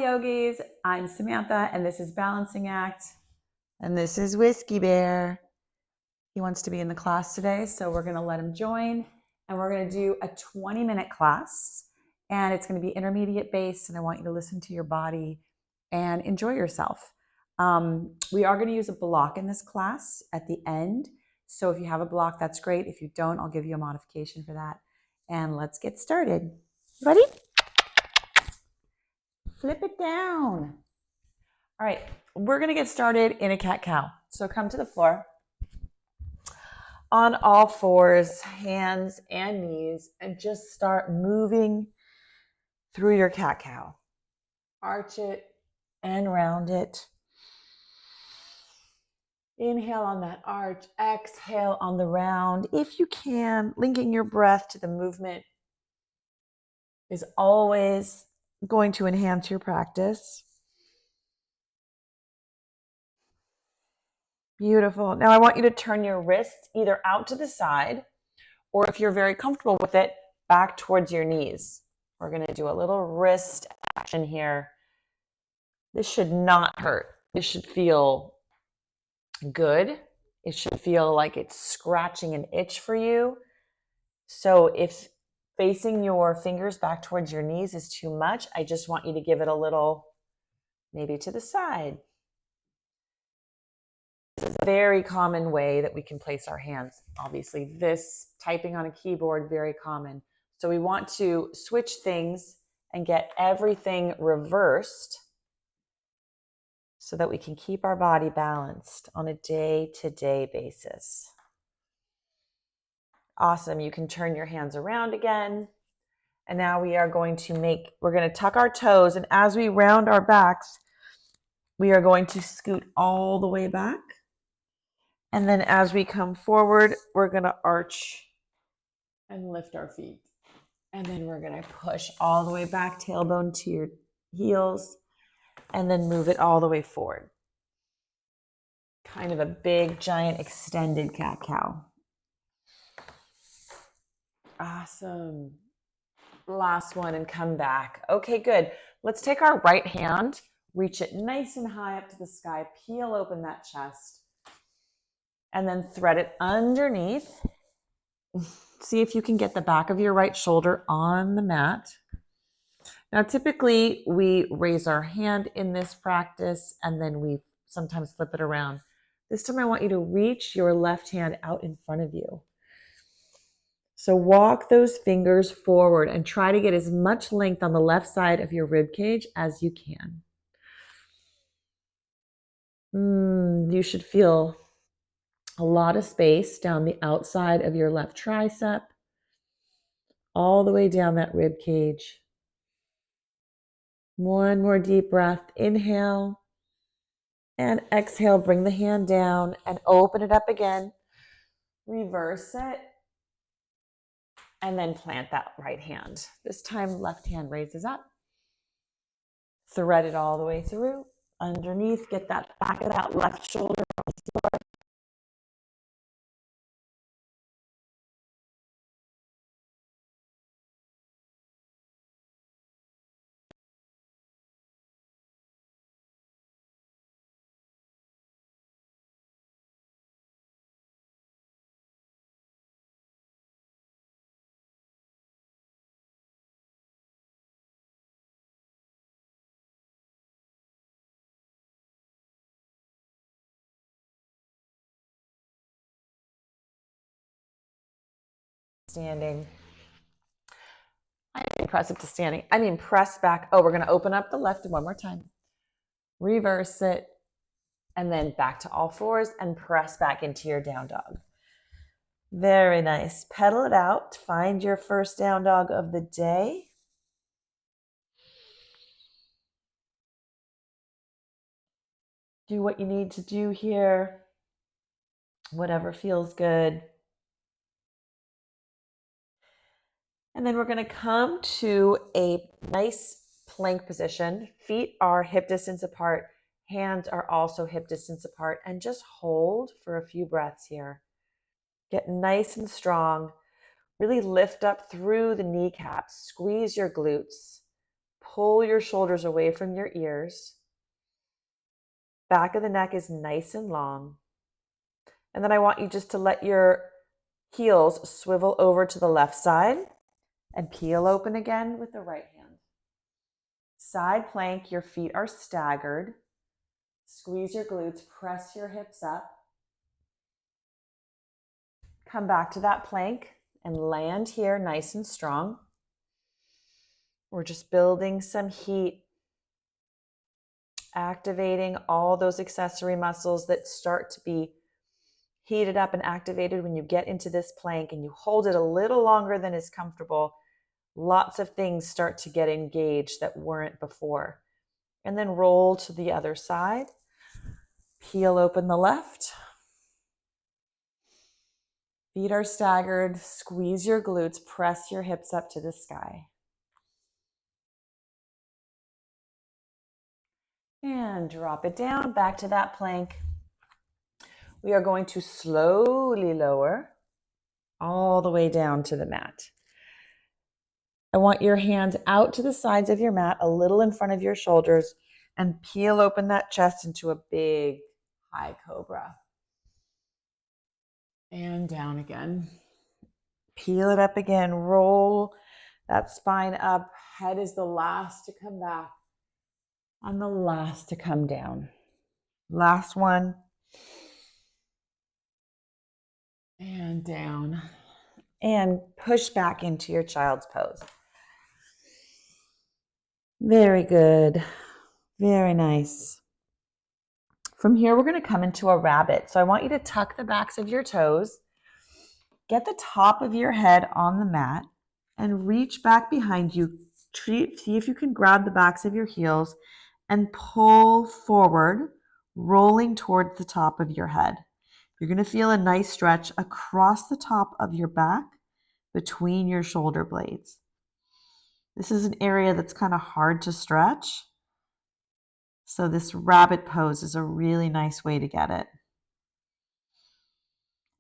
yogis, I'm Samantha and this is Balancing Act. And this is Whiskey Bear. He wants to be in the class today, so we're going to let him join. And we're going to do a 20-minute class. And it's going to be intermediate based, and I want you to listen to your body and enjoy yourself. We are going to use a block in this class at the end. So if you have a block, that's great. If you don't, I'll give you a modification for that. And let's get started. Ready? Flip it down. All right, we're going to get started in a cat-cow. So come to the floor on all fours, hands and knees, and just start moving through your cat-cow. Arch it and round it. Inhale on that arch, exhale on the round. If you can, linking your breath to the movement is always going to enhance your practice. Beautiful. Now I want you to turn your wrists either out to the side, or if you're very comfortable with it, back towards your knees. We're going to do a little wrist action here. This should not hurt. This should feel good. It should feel like it's scratching an itch for you. So if facing your fingers back towards your knees is too much, I just want you to give it a little, maybe to the side. This is a very common way that we can place our hands. Obviously, this typing on a keyboard, very common. So we want to switch things and get everything reversed so that we can keep our body balanced on a day-to-day basis. Awesome. You can turn your hands around again. And now we're going to tuck our toes. And as we round our backs, we are going to scoot all the way back. And then as we come forward, we're going to arch and lift our feet. And then we're going to push all the way back, tailbone to your heels, and then move it all the way forward. Kind of a big, giant, extended cat-cow. Awesome. Last one and come back. Okay, good. Let's take our right hand, reach it nice and high up to the sky, peel open that chest, and then thread it underneath. See if you can get the back of your right shoulder on the mat. Now, typically we raise our hand in this practice and then we sometimes flip it around. This time I want you to reach your left hand out in front of you. So walk those fingers forward and try to get as much length on the left side of your rib cage as you can. You should feel a lot of space down the outside of your left tricep, all the way down that rib cage. One more deep breath. Inhale and exhale. Bring the hand down and open it up again. Reverse it. And then plant that right hand. This time, left hand raises up. Thread it all the way through. Underneath, get that back of that left shoulder on the floor. Standing. I mean press up to standing. I mean press back. Oh, we're going to open up the left one more time. Reverse it. And then back to all fours and press back into your down dog. Very nice. Pedal it out. Find your first down dog of the day. Do what you need to do here. Whatever feels good. And then we're going to come to a nice plank position. Feet are hip distance apart. Hands are also hip distance apart. And just hold for a few breaths here. Get nice and strong. Really lift up through the kneecaps. Squeeze your glutes. pull your shoulders away from your ears. Back of the neck is nice and long. And then I want you just to let your heels swivel over to the left side and peel open again with the right hand. Side plank, your feet are staggered. Squeeze your glutes, press your hips up. Come back to that plank and land here nice and strong. We're just building some heat, activating all those accessory muscles that start to be heated up and activated when you get into this plank and you hold it a little longer than is comfortable. Lots of things start to get engaged that weren't before. And then roll to the other side. Peel open the left. Feet are staggered. Squeeze your glutes. Press your hips up to the sky. And drop it down back to that plank. We are going to slowly lower all the way down to the mat. I want your hands out to the sides of your mat, a little in front of your shoulders, and peel open that chest into a big high cobra. And down again. Peel it up again. Roll that spine up. Head is the last to come back and the last to come down. Last one. And down. And push back into your child's pose. Very good. Very nice. From here, we're going to come into a rabbit. So I want you to tuck the backs of your toes, get the top of your head on the mat, and reach back behind you. See if you can grab the backs of your heels and pull forward, rolling towards the top of your head. You're going to feel a nice stretch across the top of your back between your shoulder blades. This is an area that's kind of hard to stretch. So this rabbit pose is a really nice way to get it.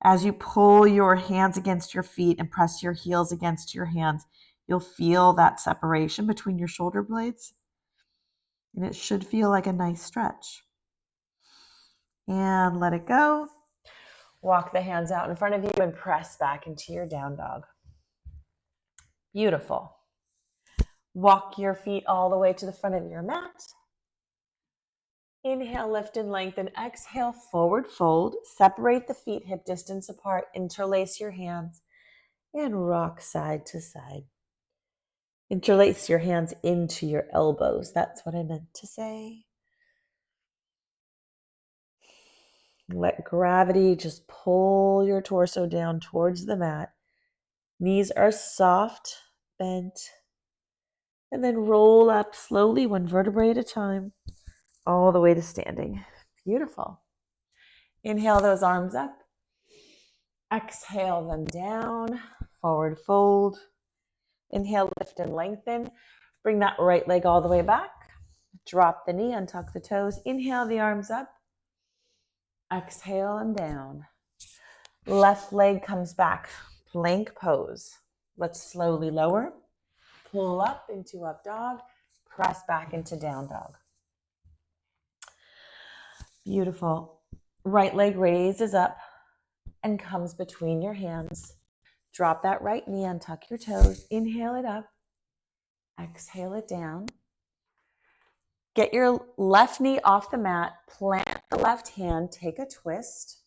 As you pull your hands against your feet and press your heels against your hands, you'll feel that separation between your shoulder blades. And it should feel like a nice stretch. And let it go. Walk the hands out in front of you and press back into your down dog. Beautiful. Walk your feet all the way to the front of your mat. Inhale, lift and lengthen. Exhale, forward fold. Separate the feet hip distance apart. Interlace your hands and rock side to side. Interlace your hands into your elbows. That's what I meant to say. Let gravity just pull your torso down towards the mat. Knees are soft, bent. And then roll up slowly, one vertebrae at a time, all the way to standing. Beautiful. Inhale those arms up. Exhale them down. Forward fold. Inhale, lift and lengthen. Bring that right leg all the way back. Drop the knee, untuck the toes. Inhale the arms up. Exhale and down. Left leg comes back. Plank pose. Let's slowly lower. Pull up into up dog. Press back into down dog. Beautiful. Right leg raises up and comes between your hands. Drop that right knee, untuck your toes. Inhale it up. Exhale it down. Get your left knee off the mat. Plant the left hand. Take a twist.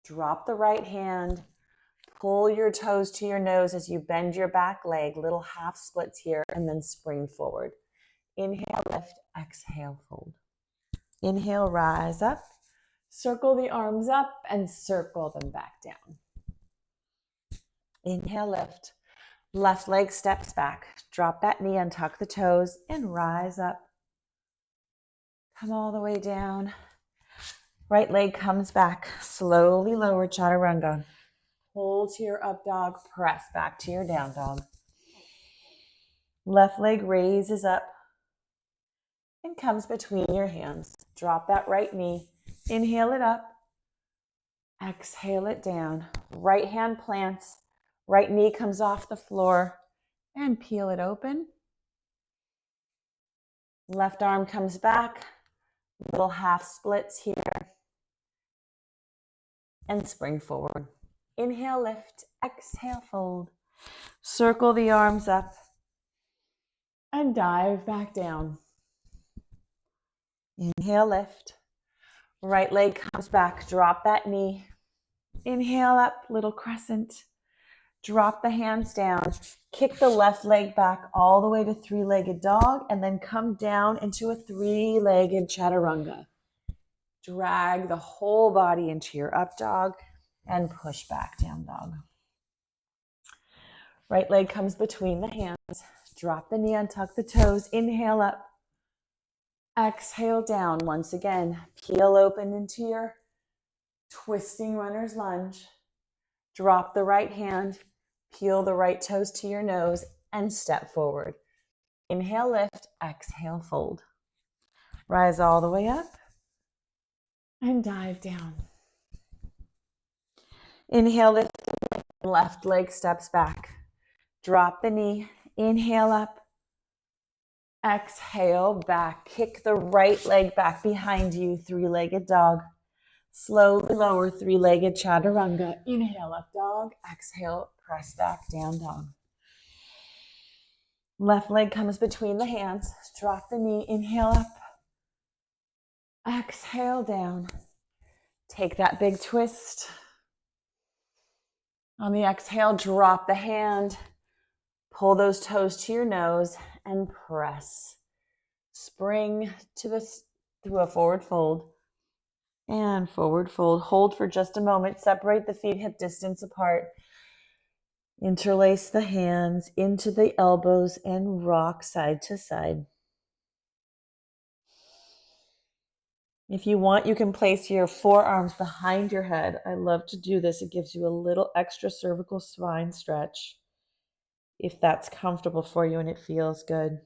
Drop the right hand. Pull your toes to your nose as you bend your back leg. Little half splits here and then spring forward. Inhale, lift. Exhale, fold. Inhale, rise up. Circle the arms up and circle them back down. Inhale, lift. Left leg steps back. Drop that knee, untuck the toes, and rise up. Come all the way down. Right leg comes back. Slowly lower, chaturanga. Pull to your up dog. Press back to your down dog. Left leg raises up and comes between your hands. Drop that right knee. Inhale it up. Exhale it down. Right hand plants. Right knee comes off the floor and peel it open. Left arm comes back, little half splits here, and spring forward. Inhale, lift, exhale, fold. Circle the arms up and dive back down. Inhale, lift. Right leg comes back, drop that knee. Inhale up, little crescent. Drop the hands down. Kick the left leg back all the way to three-legged dog and then come down into a three-legged chaturanga. Drag the whole body into your up dog and push back down dog. Right leg comes between the hands. Drop the knee, untuck the toes. Inhale up. Exhale down. Once again, peel open into your twisting runner's lunge. Drop the right hand. Peel the right toes to your nose and step forward. Inhale, lift. Exhale, fold. Rise all the way up and dive down. Inhale, lift. Left leg steps back. Drop the knee. Inhale up. Exhale, back. Kick the right leg back behind you, three-legged dog. Slowly lower, three-legged chaturanga. Inhale, up dog. Exhale, press back down dog. Left leg comes between the hands. Drop the knee. Inhale up. Exhale down. Take that big twist. On the exhale, drop the hand. Pull those toes to your nose and press. Spring to this through a forward fold. And forward fold. Hold for just a moment. Separate the feet hip distance apart. Interlace the hands into the elbows and rock side to side. If you want, you can place your forearms behind your head. I love to do this. It gives you a little extra cervical spine stretch if that's comfortable for you and it feels good.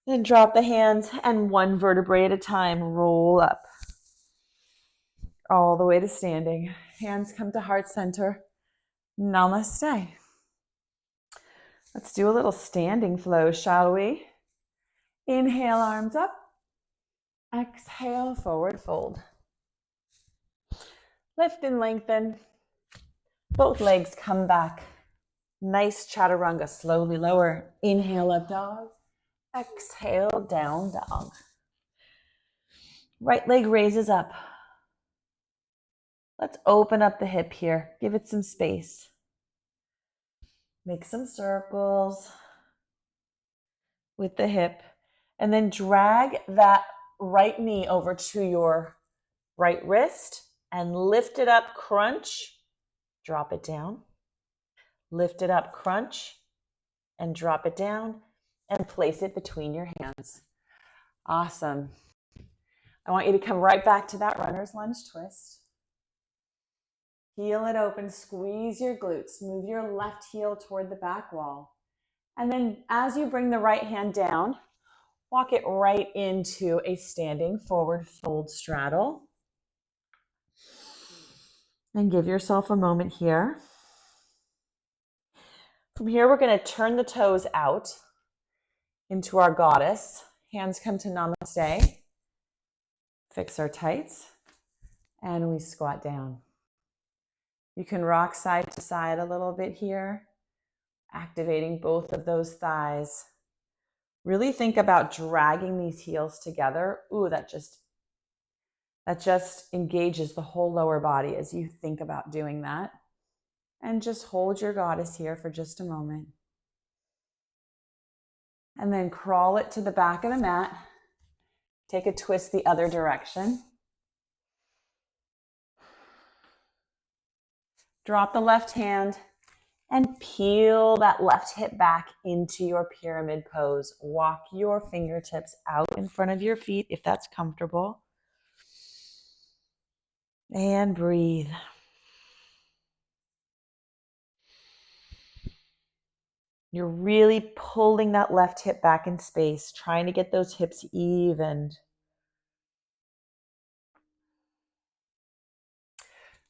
Then drop the hands and one vertebrae at a time, roll up. All the way to standing. Hands come to heart center. Namaste. Let's do a little standing flow, shall we? Inhale, arms up. Exhale, forward fold. Lift and lengthen. Both legs come back. Nice chaturanga, slowly lower. Inhale, up dog. Exhale, down dog. Right leg raises up. Let's open up the hip here. Give it some space. Make some circles with the hip. And then drag that right knee over to your right wrist and lift it up, crunch. Drop it down. Lift it up, crunch, and drop it down and place it between your hands. Awesome. I want you to come right back to that runner's lunge twist. Heel it open, squeeze your glutes, move your left heel toward the back wall. And then as you bring the right hand down, walk it right into a standing forward fold straddle. And give yourself a moment here. From here, we're going to turn the toes out into our goddess. Hands come to namaste. Fix our tights. And we squat down. You can rock side to side a little bit here, activating both of those thighs. Really think about dragging these heels together. Ooh, that just engages the whole lower body as you think about doing that. And just hold your goddess here for just a moment. And then crawl it to the back of the mat. Take a twist the other direction. Drop the left hand and peel that left hip back into your pyramid pose. Walk your fingertips out in front of your feet if that's comfortable. And breathe. You're really pulling that left hip back in space, trying to get those hips evened.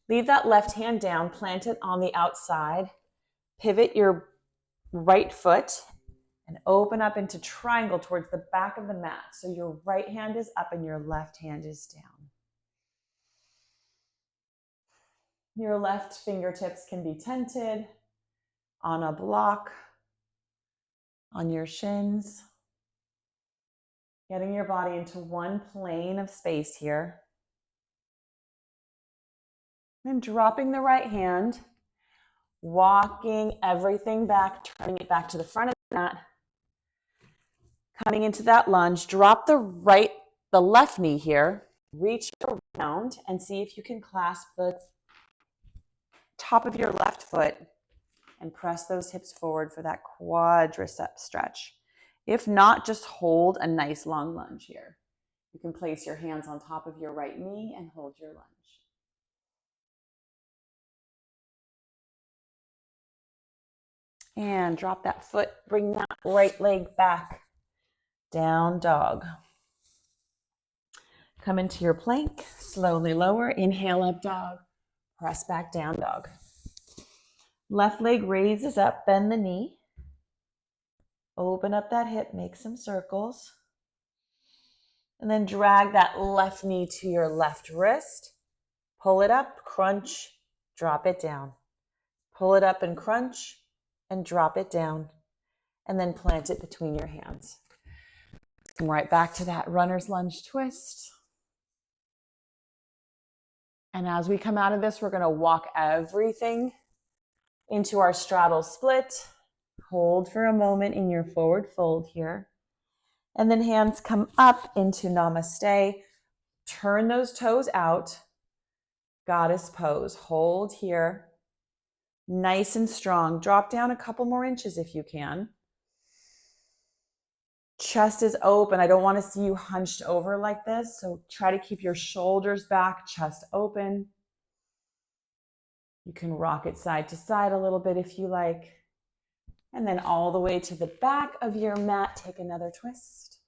Leave that left hand down, plant it on the outside. Pivot your right foot and open up into triangle towards the back of the mat. So your right hand is up and your left hand is down. Your left fingertips can be tented on a block, on your shins. Getting your body into one plane of space here. Then dropping the right hand, walking everything back, turning it back to the front of the mat. Coming into that lunge, drop the left knee here, reach around and see if you can clasp the top of your left foot and press those hips forward for that quadricep stretch. If not, just hold a nice long lunge here. You can place your hands on top of your right knee and hold your lunge. And drop that foot, bring that right leg back. Down dog. Come into your plank, slowly lower, inhale up dog, press back down dog. Left leg raises up, bend the knee. Open up that hip, make some circles. And then drag that left knee to your left wrist. Pull it up, crunch, drop it down. Pull it up and crunch and drop it down. And then plant it between your hands. Come right back to that runner's lunge twist. And as we come out of this, we're going to walk everything into our straddle split. Hold for a moment in your forward fold here. And then hands come up into namaste. Turn those toes out. Goddess pose. Hold here. Nice and strong. Drop down a couple more inches if you can. Chest is open. I don't want to see you hunched over like this. So try to keep your shoulders back, chest open. You can rock it side to side a little bit if you like. And then all the way to the back of your mat, take another twist.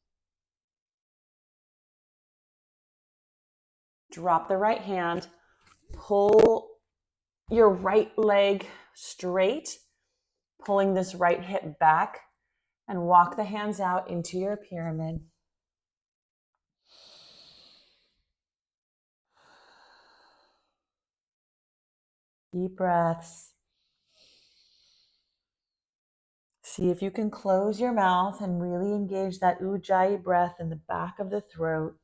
Drop the right hand. Pull your right leg straight, pulling this right hip back, and walk the hands out into your pyramid. Deep breaths. See if you can close your mouth and really engage that ujjayi breath in the back of the throat.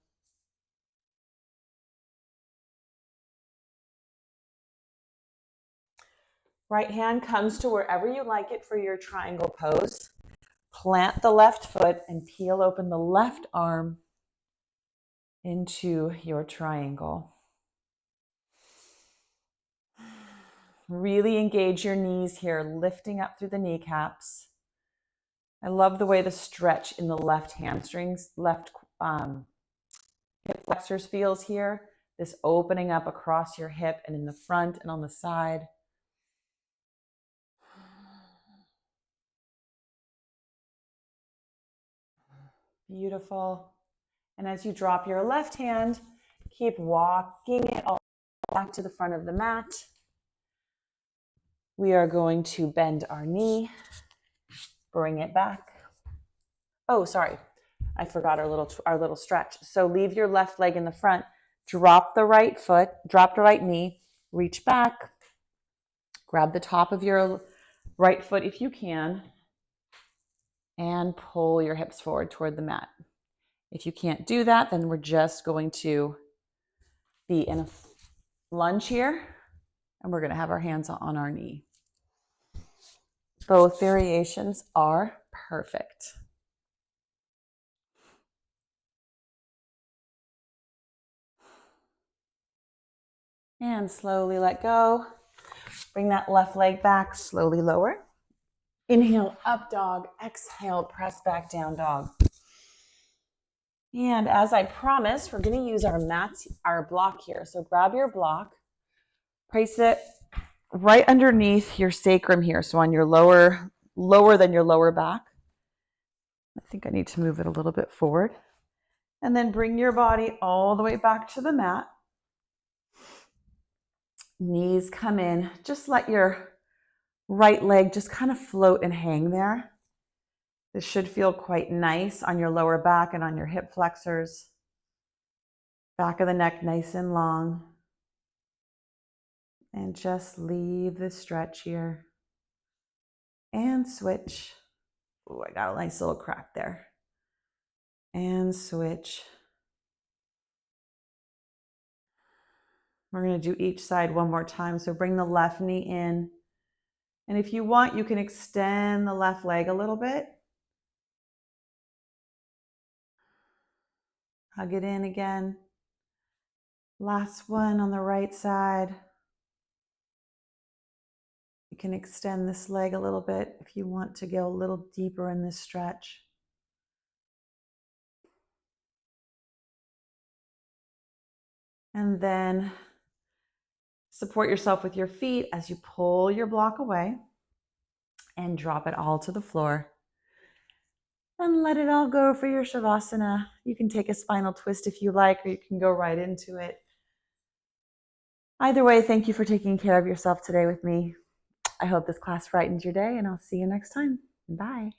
Right hand comes to wherever you like it for your triangle pose. Plant the left foot and peel open the left arm into your triangle. Really engage your knees here, lifting up through the kneecaps. I love the way the stretch in the left hamstrings, left hip flexors feels here. This opening up across your hip and in the front and on the side. Beautiful. And as you drop your left hand, keep walking it all back to the front of the mat. We are going to bend our knee, bring it back. Oh, sorry. I forgot our little stretch. So leave your left leg in the front, drop the right foot, drop the right knee, reach back, grab the top of your right foot if you can, and pull your hips forward toward the mat. If you can't do that, then we're just going to be in a lunge here, and we're going to have our hands on our knee. Both variations are perfect. And slowly let go. Bring that left leg back, slowly lower. Inhale, up dog. Exhale, press back down dog. And as I promised, we're going to use our mat, our block here. So grab your block, place it right underneath your sacrum here. So on your lower than your lower back. I think I need to move it a little bit forward. And then bring your body all the way back to the mat. Knees come in. Just let your right leg just kind of float and hang there. This should feel quite nice on your lower back and on your hip flexors. Back of the neck nice and long. And just leave the stretch here. And switch. Oh, I got a nice little crack there. And switch. We're going to do each side one more time. So bring the left knee in. And if you want, you can extend the left leg a little bit. Hug it in again. Last one on the right side. You can extend this leg a little bit if you want to go a little deeper in this stretch. And then support yourself with your feet as you pull your block away and drop it all to the floor. And let it all go for your Shavasana. You can take a spinal twist if you like, or you can go right into it. Either way, thank you for taking care of yourself today with me. I hope this class brightens your day, and I'll see you next time. Bye.